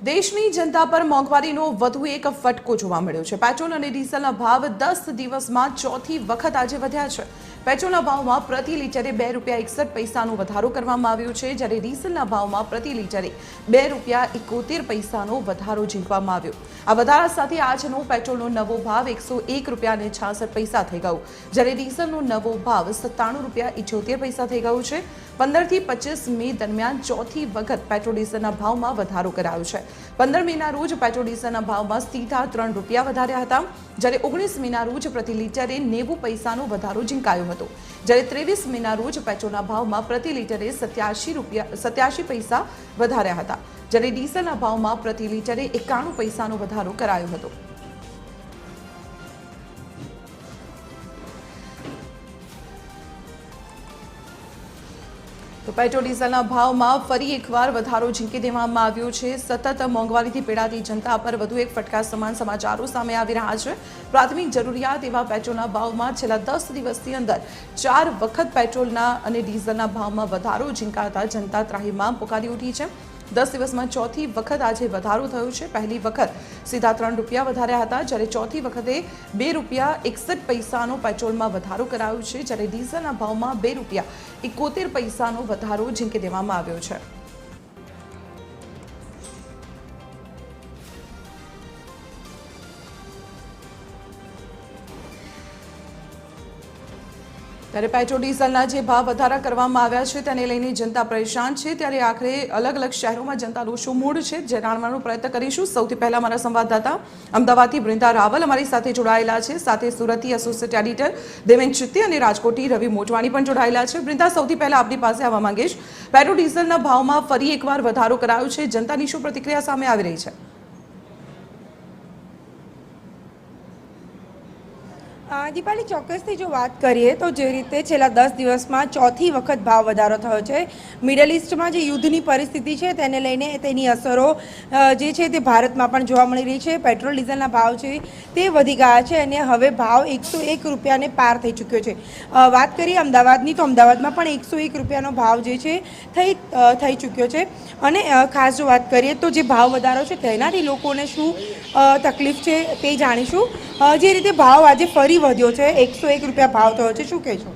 દેશની જનતા પર મોંઘવારીનો વધુ એક ફટકો જોવા મળ્યો છે। પેટ્રોલ અને ડીઝલના ભાવ 10 દિવસમાં ચોથી વખત આજે વધ્યા છે। પેટ્રોલના ભાવમાં પ્રતિ લિટરે ₹2.61નો વધારો કરવામાં આવ્યો છે, જ્યારે ડીઝલના ભાવમાં પ્રતિ લિટરે ₹2.71નો વધારો ઝીંકવામાં આવ્યો। આ વધારા સાથે આજનો પેટ્રોલનો નવો ભાવ ₹101.66 થઈ ગયો, જ્યારે ડીઝલનો નવો ભાવ ₹97.78 થઈ ગયો છે। 15 થી 25 મે દરમિયાન ચોથી વખત પેટ્રોલ ડીઝલના ભાવમાં વધારો કરાયો છે। 15 મેના રોજ પેટ્રોલ ડીઝલના ભાવમાં સીધા ₹3 વધાર્યા હતા, જ્યારે 19 મેના રોજ પ્રતિ લિટરે 90 પૈસાનો વધારો ઝીંકાયો હતો, જ્યારે 23 મેના રોજ પેટ્રોલના ભાવમાં પ્રતિ લિટરે 87 પૈસા વધાર્યા હતા, જ્યારે ડીઝલના ભાવમાં પ્રતિ લિટરે 91 પૈસાનો વધારો કરાયો હતો। તો પેટ્રોલ ડીઝલના ભાવમાં ફરી એકવાર વધારો ઝીંકી દેવામાં આવ્યો છે। સતત મોંઘવારીથી પીડાતી જનતા પર વધુ એક ફટકા સમાન સમાચારો સામે આવી રહ્યા છે। પ્રાથમિક જરૂરિયાત એવા પેટ્રોલના ભાવમાં છેલ્લા 10 દિવસની અંદર 4 વખત પેટ્રોલના અને ડીઝલના ભાવમાં વધારો ઝીંકાતા જનતા ત્રાહિમામ પુકારી ઉઠી છે। 10 દિવસમાં ચોથી વખત આજે વધારો થયો છે। પહેલી વખત સીધા ₹3 વધાર્યા હતા, જ્યારે ચોથી વખતે ₹2.61નો પેટ્રોલમાં વધારો કરાયો છે, જ્યારે ડીઝલના ભાવમાં ₹2.71નો વધારો ઝીંકી દેવામાં આવ્યો છે। ત્યારે પેટ્રોલ ડીઝલના જે ભાવ વધારા કરવામાં આવ્યા છે તેને લઈને જનતા પરેશાન છે। ત્યારે આખરે અલગ અલગ શહેરોમાં જનતાનો શું મૂડ છે જે જાણવાનો પ્રયત્ન કરીશું। સૌથી પહેલા અમારા સંવાદદાતા અમદાવાદથી બ્રિંદા રાવલ અમારી સાથે જોડાયેલા છે, સાથે સુરતથી એસોસિએટ એડિટર દેવેન ચિત્તી અને રાજકોટથી રવિ મોટવાણી પણ જોડાયેલા છે। બ્રિંદા, સૌથી પહેલા આપની પાસે આવવા માંગીશ, પેટ્રોલ ડીઝલના ભાવમાં ફરી એકવાર વધારો કરાયો છે, જનતાની શું પ્રતિક્રિયા સામે આવી રહી છે? દીપાલી, ચોક્કસથી જો વાત કરીએ તો જે રીતે છેલ્લા 10 દિવસમાં ચોથી વખત ભાવ વધારો થયો છે। મિડલ ઇસ્ટમાં જે યુદ્ધની પરિસ્થિતિ છે તેને લઈને તેની અસરો જે છે તે ભારતમાં પણ જોવા મળી રહી છે। પેટ્રોલ ડીઝલના ભાવ છે તે વધી ગયા છે અને હવે ભાવ ₹101ને પાર થઈ ચૂક્યો છે। વાત કરીએ અમદાવાદની તો અમદાવાદમાં પણ ₹101નો ભાવ જે છે થઈ ચૂક્યો છે। અને ખાસ જો વાત કરીએ તો જે ભાવ વધારો છે તેનાથી લોકોને શું તકલીફ છે તે જાણીશું। જે રીતે ભાવ આજે ફરી વધ્યો છે, ₹101 ભાવ થયો છે, શું કહેશો?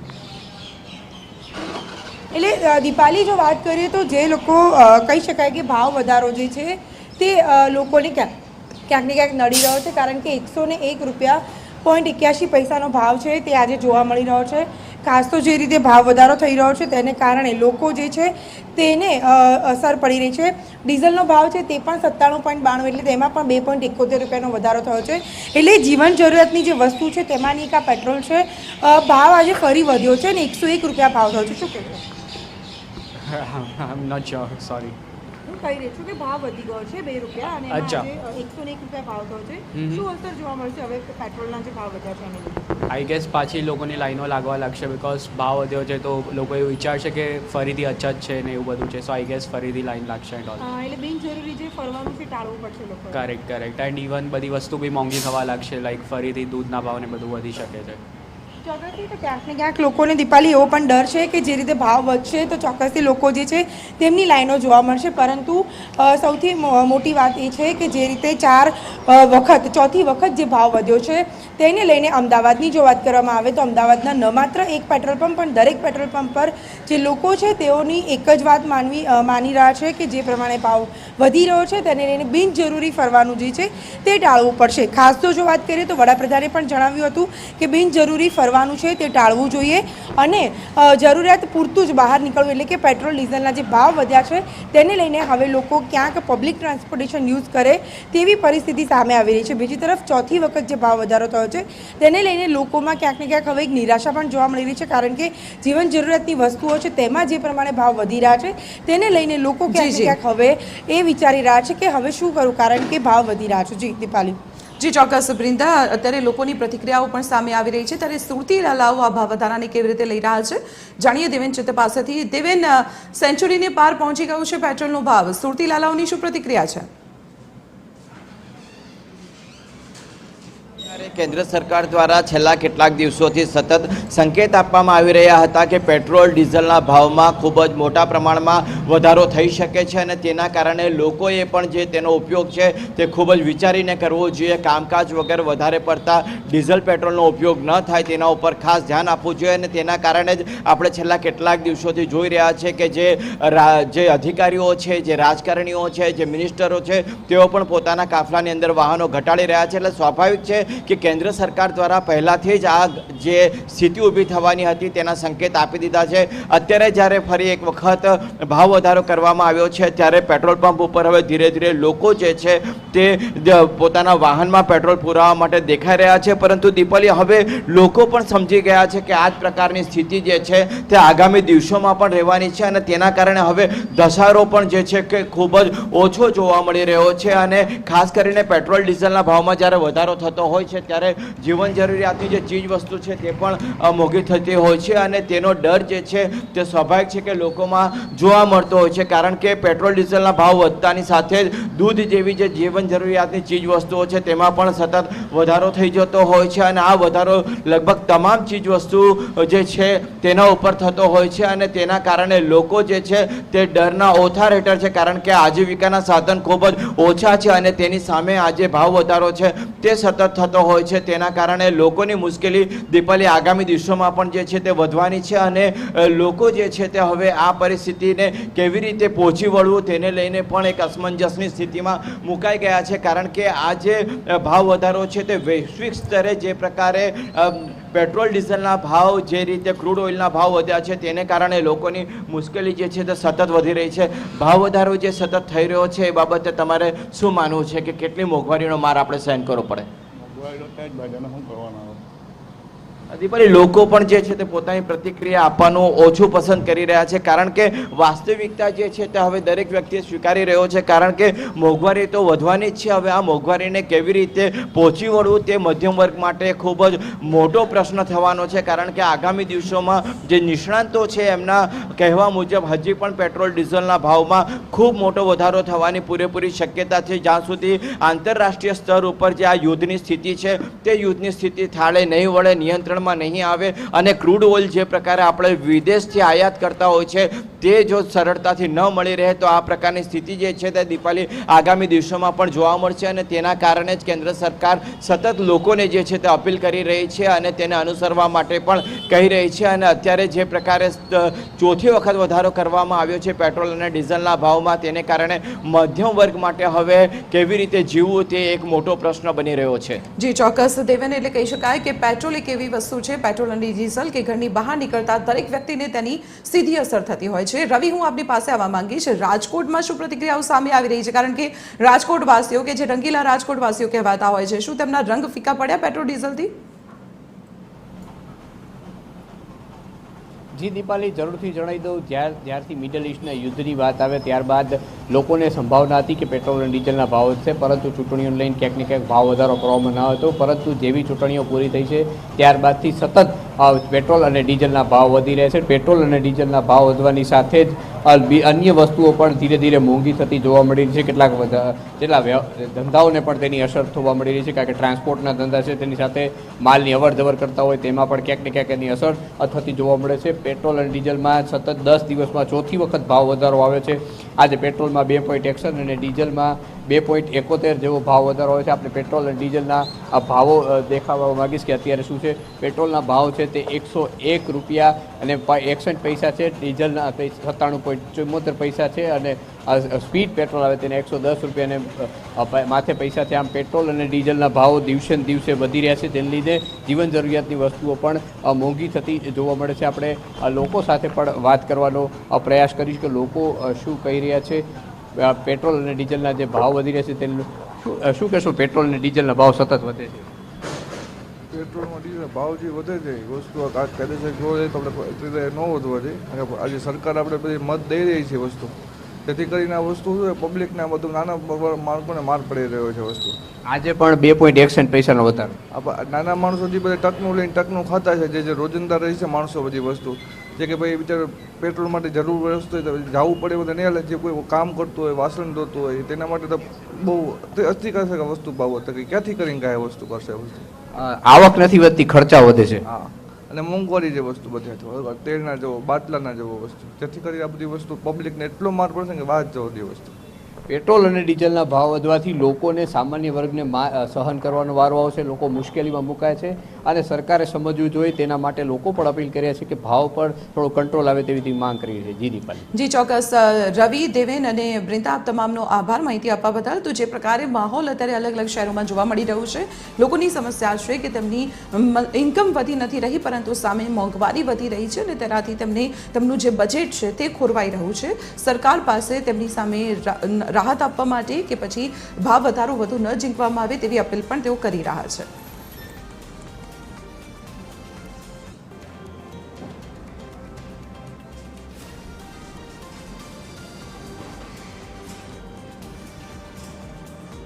એટલે દીપાલી, જો વાત કરીએ તો જે લોકો કહી શકાય કે ભાવ વધારો જે છે તે લોકોને ક્યાંક ને ક્યાંક નડી રહ્યો છે, કારણ કે ₹101.81નો ભાવ છે તે આજે જોવા મળી રહ્યો છે। ખાસ તો જે રીતે ભાવ વધારો થઈ રહ્યો છે તેને કારણે લોકો જે છે તેને અસર પડી રહી છે। ડીઝલનો ભાવ છે તે પણ 97.92, એટલે તેમાં પણ ₹2.71નો વધારો થયો છે। એટલે જીવન જરૂરિયાતની જે વસ્તુ છે તેમાંની એક આ પેટ્રોલ છે, ભાવ આજે ફરી વધ્યો છે અને ₹101 ભાવ થયો છે, શું કહેશો? I'm not sure, sorry. હું કહી રહી છું કે ભાવ વધી ગયો છે ₹2 અને આજે ₹101 ભાવ થયો છે, શું અસર જોવા મળશે હવે પેટ્રોલના જે ભાવ વધ્યા છે એને? આઈ ગેસ પાછી લોકોની લાઈનો લાગવા લાગશે, બિકોઝ ભાવ વધ્યો છે તો લોકો એવું વિચારશે કે ફરીથી અછત છે ને એવું બધું છે, સો આઈ ગેસ ફરીથી લાઈન લાગશે એન્ડ ઓલ। એટલે બિનજરૂરી જે ફરવાનું છે ટાળવું પડશે લોકો। કરેક્ટ એન્ડ ઇવન બધી વસ્તુ બી મોંઘી થવા લાગશે, લાઈક ફરીથી દૂધના ભાવ ને બધું વધી શકે છે। ચોક્કસથી તો ક્યાંક ને ક્યાંક લોકોને દીપાલી એવો પણ ડર છે કે જે રીતે ભાવ વધશે તો ચોક્કસથી લોકો જે છે તેમની લાઈનો જોવા મળશે, પરંતુ સૌથી મોટી વાત એ છે કે જે રીતે ચોથી વખત જે ભાવ વધ્યો છે તેને લઈને અમદાવાદની જો વાત કરવામાં આવે તો અમદાવાદના ન માત્ર એક પેટ્રોલ પંપ પણ દરેક પેટ્રોલ પંપ પર જે લોકો છે તેઓની એક જ વાત માની રહ્યા છે કે જે પ્રમાણે ભાવ વધી રહ્યો છે તેને લઈને બિનજરૂરી ફરવાનું જે છે તે ટાળવું પડશે। ખાસ તો જો વાત કરીએ તો વડાપ્રધાને પણ જણાવ્યું હતું કે બિનજરૂરી ફરવાનું છે તે ટાળવું જોઈએ અને જરૂરિયાત પૂરતું જ બહાર નીકળવું, એટલે કે પેટ્રોલ ડીઝલના જે ભાવ વધ્યા છે તેને લઈને હવે લોકો ક્યાંક પબ્લિક ટ્રાન્સપોર્ટેશન યુઝ કરે તેવી પરિસ્થિતિ સામે આવી રહી છે। બીજી તરફ ચોથી વખત જે ભાવ વધારો થયો છે તેને લઈને લોકોમાં ક્યાંક ને ક્યાંક હવે એક નિરાશા પણ જોવા મળી રહી છે, કારણ કે જીવન જરૂરિયાતની વસ્તુઓ છે તેમાં જે પ્રમાણે ભાવ વધી રહ્યા છે તેને લઈને લોકો ક્યાંક ને ક્યાંક હવે એ વિચારી રહ્યા છે કે હવે શું કરવું, કારણ કે ભાવ વધી રહ્યા છે। જી દીપાલી। જી ચોક્કસ બ્રિંદા, અત્યારે લોકોની પ્રતિક્રિયાઓ પણ સામે આવી રહી છે, ત્યારે સુરતી લાલાઓ આ ભાવ વધારાને કેવી રીતે લઈ રહ્યા છે જાણીએ દેવેન ચિત્ત પાસેથી। દેવેન, સેન્ચુરીને પાર પહોંચી ગયું છે પેટ્રોલનો ભાવ, સુરતી લાલાઓની શું પ્રતિક્રિયા છે? કેન્દ્ર સરકાર દ્વારા છેલ્લા કેટલાક દિવસોથી સતત સંકેત આપવામાં આવી રહ્યા હતા કે પેટ્રોલ ડીઝલના ભાવમાં ખૂબ જ મોટા પ્રમાણમાં વધારો થઈ શકે છે અને તેના કારણે લોકોએ પણ જે તેનો ઉપયોગ છે તે ખૂબ જ વિચારીને કરવો જોઈએ. કામકાજ વગર વધારે પડતા ડીઝલ પેટ્રોલનો ઉપયોગ ન થાય તેના ઉપર ખાસ ધ્યાન આપવું જોઈએ અને તેના કારણે જ આપણે છેલ્લા કેટલાક દિવસોથી જોઈ રહ્યા છે કે જે અધિકારીઓ છે, જે રાજકારણીઓ છે, જે મિનિસ્ટરો છે, તેઓ પણ પોતાના કાફલાની અંદર વાહનો ઘટાડી રહ્યા છે. એટલે સ્વાભાવિક છે કે કેન્દ્ર સરકાર દ્વારા પહેલાંથી જ આ જે સ્થિતિ ઊભી થવાની હતી તેના સંકેત આપી દીધા છે. અત્યારે જ્યારે ફરી એક વખત ભાવ વધારો કરવામાં આવ્યો છે ત્યારે પેટ્રોલ પંપ ઉપર હવે ધીરે ધીરે લોકો જે છે તે પોતાના વાહનમાં પેટ્રોલ પુરાવવા માટે દેખાઈ રહ્યા છે. પરંતુ દીપાલી, હવે લોકો પણ સમજી ગયા છે કે આ જ પ્રકારની સ્થિતિ જે છે તે આગામી દિવસોમાં પણ રહેવાની છે અને તેના કારણે હવે ધસારો પણ જે છે કે ખૂબ જ ઓછો જોવા મળી રહ્યો છે. અને ખાસ કરીને પેટ્રોલ ડીઝલના ભાવમાં જ્યારે વધારો થતો હોય છે ત્યારે જીવન જરૂરિયાતની જે ચીજ વસ્તુ છે તે પણ મોંઘી થતી હોય છે અને તેનો ડર જે છે તે સ્વાભાવિક છે કે લોકોમાં જોવા મળતો હોય છે. કારણ કે પેટ્રોલ ડીઝલના ભાવ વધતાની સાથે જ દૂધ જેવી જે જીવન જરૂરિયાતની ચીજ વસ્તુઓ છે તેમાં પણ સતત વધારો થઈ જતો હોય છે અને આ વધારો લગભગ તમામ ચીજ વસ્તુ જે છે તેના ઉપર થતો હોય છે અને તેના કારણે લોકો જે છે તે ડરના ઓથાર હેઠળ છે. કારણ કે આજીવિકાના સાધન ખૂબ જ ઓછા છે અને તેની સામે આજે ભાવ વધારો છે તે સતત થતો હોય છે. તેના કારણે લોકોની મુશ્કેલી દીપાલી આગામી દિવસોમાં પણ જે છે તે વધવાની છે અને લોકો જે છે તે હવે આ પરિસ્થિતિને કેવી રીતે પહોંચી વળવું તેને લઈને પણ એક અસમંજસની સ્થિતિમાં મુકાઈ ગયા છે. કારણ કે આ જે ભાવ વધારો છે તે વૈશ્વિક સ્તરે જે પ્રકારે પેટ્રોલ ડીઝલના ભાવ, જે રીતે ક્રૂડ ઓઇલના ભાવ વધ્યા છે તેને કારણે લોકોની મુશ્કેલી જે છે તે સતત વધી રહી છે. ભાવ વધારો જે સતત થઈ રહ્યો છે એ બાબતે તમારે શું માનવું છે કે કેટલી મોંઘવારીનો માર આપણે સહન કરવો પડે? દીપાલી, લોકો પણ જે છે તે પોતાની પ્રતિક્રિયા આપવાનું ઓછું પસંદ કરી રહ્યા છે. કારણ કે વાસ્તવિકતા જે છે તે હવે દરેક વ્યક્તિ સ્વીકારી રહ્યો છે. કારણ કે મોંઘવારી તો વધવાની જ છે. હવે આ મોંઘવારીને કેવી રીતે પહોંચી વળવું તે મધ્યમ વર્ગ માટે ખૂબ જ મોટો પ્રશ્ન થવાનો છે. કારણ કે આગામી દિવસોમાં જે નિષ્ણાંતો છે એમના કહેવા મુજબ હજી પણ પેટ્રોલ ડીઝલના ભાવમાં ખૂબ મોટો વધારો થવાની પૂરેપૂરી શક્યતા છે. જ્યાં સુધી આંતરરાષ્ટ્રીય સ્તર ઉપર જે આ યુદ્ધની સ્થિતિ છે તે યુદ્ધની સ્થિતિ થાળે નહીં વળે, નિયંત્રણ નહીં આવે અને ક્રૂડ ઓઇલ જે પ્રકારે આપણે વિદેશથી આયાત કરતા હોય છે તે જો સરળતાથી ન મળી રહે તો આ પ્રકારની સ્થિતિ જે છે તે દીપાલી આગામી દિવસોમાં પણ જોવા મળશે અને તેના કારણે જ કેન્દ્ર સરકાર સતત લોકોને જે છે તે અપીલ કરી રહી છે અને તેને અનુસરવા માટે પણ કહી રહી છે. અને અત્યારે જે પ્રકારે ચોથી વખત વધારો કરવામાં આવ્યો છે પેટ્રોલ અને ડીઝલના ભાવમાં, તેને કારણે મધ્યમ વર્ગ માટે હવે કેવી રીતે જીવવું તે એક મોટો પ્રશ્ન બની રહ્યો છે. જી ચોક્કસ દેવેન, એટલે કહી શકાય કે પેટ્રોલ એક એવી વસ્તુ છે, પેટ્રોલ અને ડીઝલ, કે ઘરની બહાર નીકળતા દરેક વ્યક્તિને તેની સીધી અસર થતી હોય છે. રવિ, હું આપની પાસે આવવા માંગીશ, રાજકોટમાં શું પ્રતિક્રિયાઓ સામે આવી રહી છે? કારણ કે રાજકોટવાસીઓ કે જે રંગીલા રાજકોટવાસીઓ કહેવાતા હોય છે, શું તેમના રંગ ફીકા પડ્યા પેટ્રોલ ડીઝલથી? જી દીપાલી, જરૂરથી જણાવી દઉં, જ્યારથી મિડલ ઇસ્ટના યુદ્ધની વાત આવે ત્યારબાદ લોકોને સંભાવના હતી કે પેટ્રોલ અને ડીઝલના ભાવ વધશે, પરંતુ ચૂંટણીઓને લઈને ક્યાંક ને ક્યાંક ભાવ વધારો કરવામાં ન હતો. પરંતુ જેવી ચૂંટણીઓ પૂરી થઈ છે ત્યારબાદથી સતત પેટ્રોલ અને ડીઝલના ભાવ વધી રહ્યા છે. પેટ્રોલ અને ડીઝલના ભાવ વધવાની સાથે જ અન્ય વસ્તુઓ પણ ધીરે ધીરે મોંઘી થતી જોવા મળી રહી છે. કેટલાક ધંધાઓને પણ તેની અસર થવા મળી રહી છે. કારણ કે ટ્રાન્સપોર્ટના ધંધા છે તેની સાથે માલની અવર જવર કરતા હોય તેમાં પણ ક્યાંક ને ક્યાંક એની અસર થતી જોવા મળે છે. પેટ્રોલ અને ડીઝલમાં સતત 10 દિવસમાં ચોથી વખત ભાવ વધારો આવ્યો છે. આજે પેટ્રોલમાં 2.61 અને ડીઝલમાં 2.71 જેવો ભાવ વધારો હોય છે. આપણે પેટ્રોલ અને ડીઝલના આ ભાવો દેખાવા માગીશ કે અત્યારે શું છે. પેટ્રોલના ભાવ છે તે 101 રૂપિયા અને 61 પૈસા છે, ડીઝલના 97.74 પૈસા છે અને સ્પીડ પેટ્રોલ આવે તેને 110 રૂપિયા અને માથે પૈસા છે. આમ પેટ્રોલ અને ડીઝલના ભાવો દિવસે ને દિવસે વધી રહ્યા છે. તેને લીધે જીવન જરૂરિયાતની વસ્તુઓ પણ મોંઘી થતી જોવા મળે છે. આપણે લોકો સાથે પણ વાત કરવાનો પ્રયાસ કરીશ કે લોકો શું કહી રહ્યા છે. પેટ્રોલ અને ડીઝલના જે ભાવ વધી રહ્યા છે તેનું શું કહેશો? પેટ્રોલ અને ડીઝલના ભાવ સતત વધે છે. પેટ્રોલમાં ડીઝલ ભાવ જે વધે છે એ વસ્તુ કાયદેસર જોવા જાય તો આપણે ન વધવા જોઈએ. અને આજે સરકાર આપણે બધી મત દઈ રહી છે વસ્તુ, જેથી કરીને આ વસ્તુ શું છે પબ્લિકને બધું નાના માણસોને માર પડી રહ્યો છે વસ્તુ. આજે પણ 2.61 પૈસાનો વધારો. નાના માણસો જે બધા ટકનું લઈને ટકનું ખાતા છે, જે રોજંદા રહી છે માણસો બધી વસ્તુ, જે કે ભાઈ બિચારો પેટ્રોલ માટે જરૂર વસ્તુ હોય તો જવું પડે એવું તો નહીં હાલે. જે કોઈ કામ કરતું હોય, વાસણ ધોતું હોય, તેના માટે તો બહુ અતિ કરશે કે વસ્તુ ભાવ તો કે ક્યાંથી કરીને કાંઈ વસ્તુ કરશે વસ્તુ. આવક નથી વધતી, ખર્ચા વધે છે. હા, અને મોંઘવારી જે વસ્તુ બધી તેલના જવો, બાટલાના જવો વસ્તુ, જેથી કરી આ બધી વસ્તુ પબ્લિકને એટલો માર પડશે કે વાત જવો દે વસ્તુ. પેટ્રોલ અને ડીઝલના ભાવ વધવાથી લોકોને, સામાન્ય વર્ગને સહન કરવાનો વારો આવશે, લોકો મુશ્કેલીમાં મુકાય છે અને સરકારે સમજવું જોઈએ. તેના માટે લોકો પણ અપીલ કર્યા છે કે ભાવ પર થોડો કંટ્રોલ આવે તેવી માંગ કરી છે. જી દીપાલી. જી ચોક્કસ. રવિ, દેવેન અને બ્રિંદા, આપ તમામનો આભાર માહિતી આપવા બદલ. તો જે પ્રકારે માહોલ અત્યારે અલગ અલગ શહેરોમાં જોવા મળી રહ્યું છે, લોકોની સમસ્યા છે કે તેમની ઇન્કમ વધી નથી રહી, પરંતુ સામે મોંઘવારી વધી રહી છે અને તેનાથી તેમનું જે બજેટ છે તે ખોરવાઈ રહ્યું છે. સરકાર પાસે તેમની સામે રાહત આપવા માટે કે પછી ભાવ વધારો વધુ ન ઝીંકવામાં આવે તેવી અપીલ પણ તેઓ કરી રહ્યા છે.